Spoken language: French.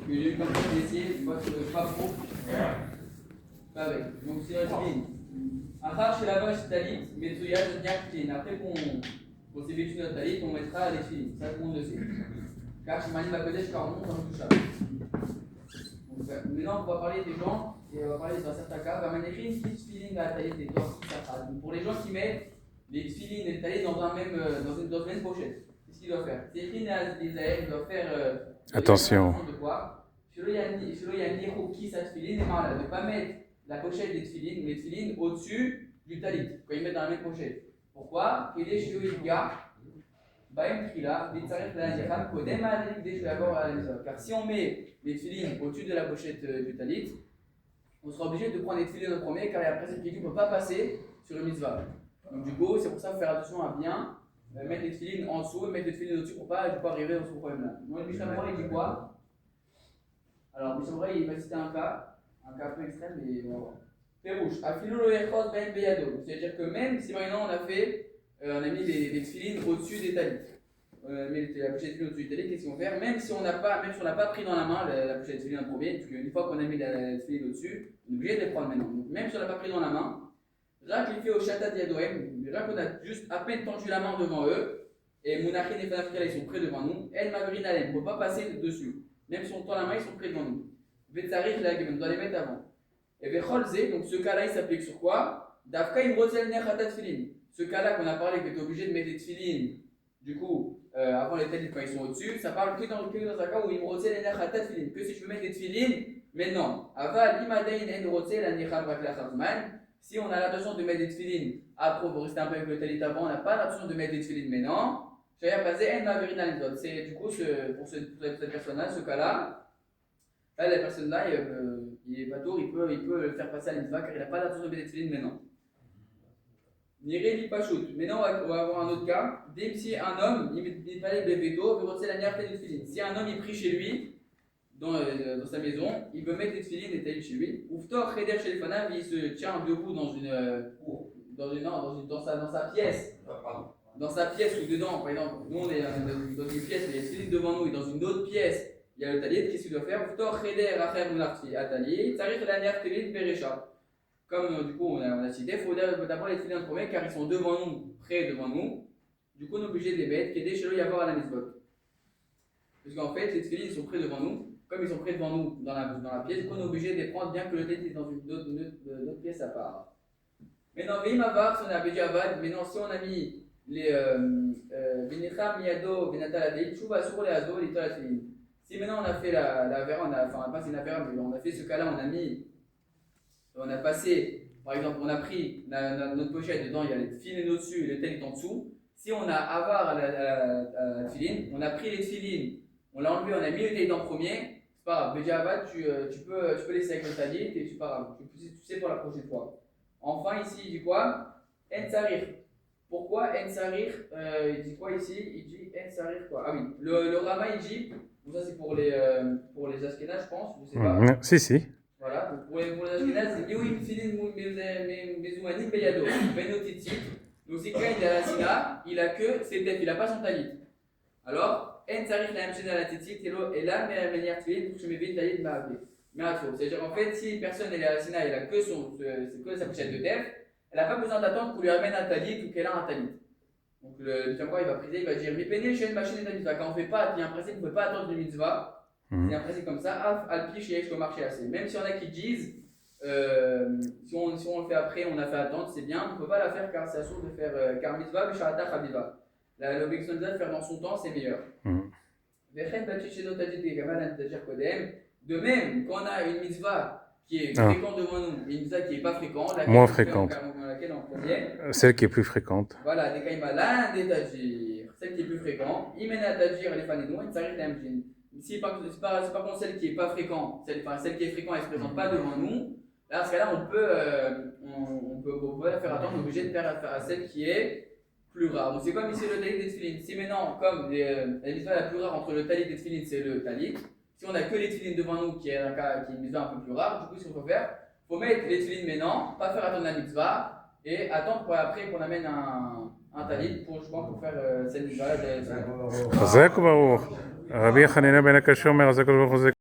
que j'ai eu comme ça, j'ai essayé, tu vois, sur le pas pro, pas avec. Donc c'est un tefilin. Achar chez la vache talit, Metsuyad Yaktin. Après qu'on s'est vêtu notre talit, on mettra les tefilin. Ça, tout le monde le sait. Car chez Manim Bakodesh, car on monte touchable. Maintenant, on va parler des gens, et on va parler dans certains cas. Vamanechin, qui tefilin la talit des torts, pour les gens qui mettent les tefilin et les talit dans une même pochette. Qu'est-ce qu'ils doivent faire? C'est écrit dans Isaïe, ils doivent faire. Attention. De quoi? Selon Yannick, qui sa tefilin est malade. Ne pas mettre la pochette des tefilin ou les tefilin au-dessus du talit, quand ils mettent dans la même pochette. Pourquoi? Car si on met les tefilin au-dessus de la pochette du talit, on sera obligé de prendre les tefilin en premier, car il y a un principe qui ne peut pas passer sur le mitzvah. Donc du coup, c'est pour ça qu'il faut faire attention à bien mettre les tefilin en dessous et mettre les tefilin au-dessus pour ne pas arriver à ce problème-là. Donc le Mishnah Berurah, il dit quoi? Alors, le Mishnah Berurah, il va citer un cas un peu extrême, mais on va voir. Pérouche, c'est-à-dire que même si maintenant on a mis les tefilin au-dessus des talits, on a mis la pochette de tefilin au-dessus des talits, qu'est-ce qu'ils vont faire? Même si on n'a pas pris dans la main la pochette de tefilin en premier, parce qu'une fois qu'on a mis la tefilin au-dessus, on est obligé de les prendre maintenant. Donc, même si on n'a pas pris dans la main, Rak il fait au Shatat Yadoem, Rak on a juste à peine tendu la main devant eux, et Mounachin et Fanafrikala ils sont près devant nous, El Mavrin Alem, on ne peut pas passer dessus. Même si on tend la main, ils sont près devant nous. Vetzarir Lagem, on doit les mettre avant. Et Vecholze, donc ce cas-là il s'applique sur quoi? Dafka Imrotzel Nechatat Tfilin. Ce cas-là qu'on a parlé, que tu es obligé de mettre les tfilin, du coup, avant les têtes quand ils sont au-dessus, ça parle que dans un cas où Imrotzel Nechatat Tfilin. Que si je veux mettre les tfilin, maintenant. Aval Imadain Enrotzel Anecham Raklachatman. Si on a l'intention de mettre des tfilin, après, vous restez un peu avec le talit avant, on n'a pas l'intention de mettre des tfilin maintenant. C'est du coup, pour cette personne-là, ce cas-là, là, la personne-là, il est pas tour, il peut le faire passer à l'infva car il n'a pas l'intention de mettre des tfilin maintenant. Nireli Pachout. Maintenant, on va avoir un autre cas. Si un homme, il fallait le veto, il veut la nière des tfilin. Si un homme, il prie chez lui, dans sa maison, il veut mettre les tfilin et talit chez lui. Ouftor, Cheder chez les fanav, il se tient debout dans sa pièce. Dans sa pièce ou dedans, par exemple, nous on est dans une pièce, il y a les tfilin devant nous, et dans une autre pièce, il y a le talit, qu'est-ce qu'il doit faire? Ouftor, Cheder, Acher, Mounarti, Atali, Tsarich, la nière tfilin, Berecha. Comme du coup on a cité, il faut d'abord les tfilin en premier car ils sont devant nous, près devant nous. Du coup on est obligé de les mettre, qui est chez y avoir à la mitzvot. Parce qu'en fait les tfilin ils sont près devant nous, comme ils sont près devant nous dans la pièce, du coup on est obligé de les prendre bien que le tête est dans une autre pièce à part. Maintenant, Veimavar, si on a Bejavad, maintenant si on a mis les Benecham, Miado, Benataladei, Chouva, sur les Ado, les Tolatfilin. Si maintenant on a fait la vera, enfin pas c'est une affaire, mais on a fait ce cas-là, on a passé, par exemple, on a pris notre pochette, dedans il y a les tfilin au-dessus et le tel est en dessous. Si on a avar à la tfilin, on a pris les tfilin, on l'a enlevé, on a mis le tel en premier, c'est pas grave. Bejavad, tu peux laisser avec le talit et c'est pas grave. Tu sais pour la prochaine fois. Enfin, ici, il dit quoi? En sarir. Pourquoi En sarir? Il dit quoi ici? Il dit En sarir quoi? Ah oui, le Rama il dit, bon, ça c'est pour les Ashkénazes, je pense, je sais pas. Si. Voilà, donc pour les Ashkénazes, c'est Yehuim Tfilin Mezoumanim Beyado, Benotiti. Donc c'est quand il a la sina, il a que ses têtes, il n'a pas son talit. Alors, En Sarich la Mchena la Titit, et là, mais la manière Tfilin, pour que je me vide talit Mahavé. C'est-à-dire en fait, si personne n'est à la sina, elle a que sa pochette de terre, elle n'a pas besoin d'attendre qu'on lui amène un talit ou qu'elle a un talit. Donc le Tamra il va priser, il va dire Mipene chez une machine et mitzvah. Quand on fait pas, il y a un principe qu'on ne peut pas attendre le mitzvah. Il y a un principe comme ça, Alpi chez Yesh marché assez. Même si on a qui disent, si on le fait après, on a fait attendre, c'est bien, on ne peut pas la faire car c'est assourd de faire car mitzvah, Bisharata Chaviva. L'objection de faire dans son temps, c'est meilleur. De même, quand on a une mitzvah qui est fréquente devant nous, et une mitzvah qui n'est pas fréquente, moins fréquente. laquelle on prenait, celle qui est plus fréquente. Voilà, des kaïmalan, des tajir, celle qui est plus fréquente, imena tajir, les fanidons, et tsarich l'amjin. Si par contre celle qui n'est pas fréquente, celle qui est fréquente, elle ne se présente pas devant nous, là, dans ce cas-là, on peut la faire attendre, on est obligé de faire à celle qui est plus rare. Donc c'est comme ici le talit des tfilin. Si maintenant, comme la mitzvah la plus rare entre le talit des tfilin, c'est le talit, si on a que les tfilin devant nous, qui est une mitzvah un peu plus rare, du coup, ce qu'il faut faire, il faut mettre les tfilin maintenant, pas faire attendre la mitzvah, et attendre pour après qu'on amène un talit pour faire cette mitzvah. חזק וברוך. רבי חנינא בן הקשה אומר, אז הקדוש ברוך הוא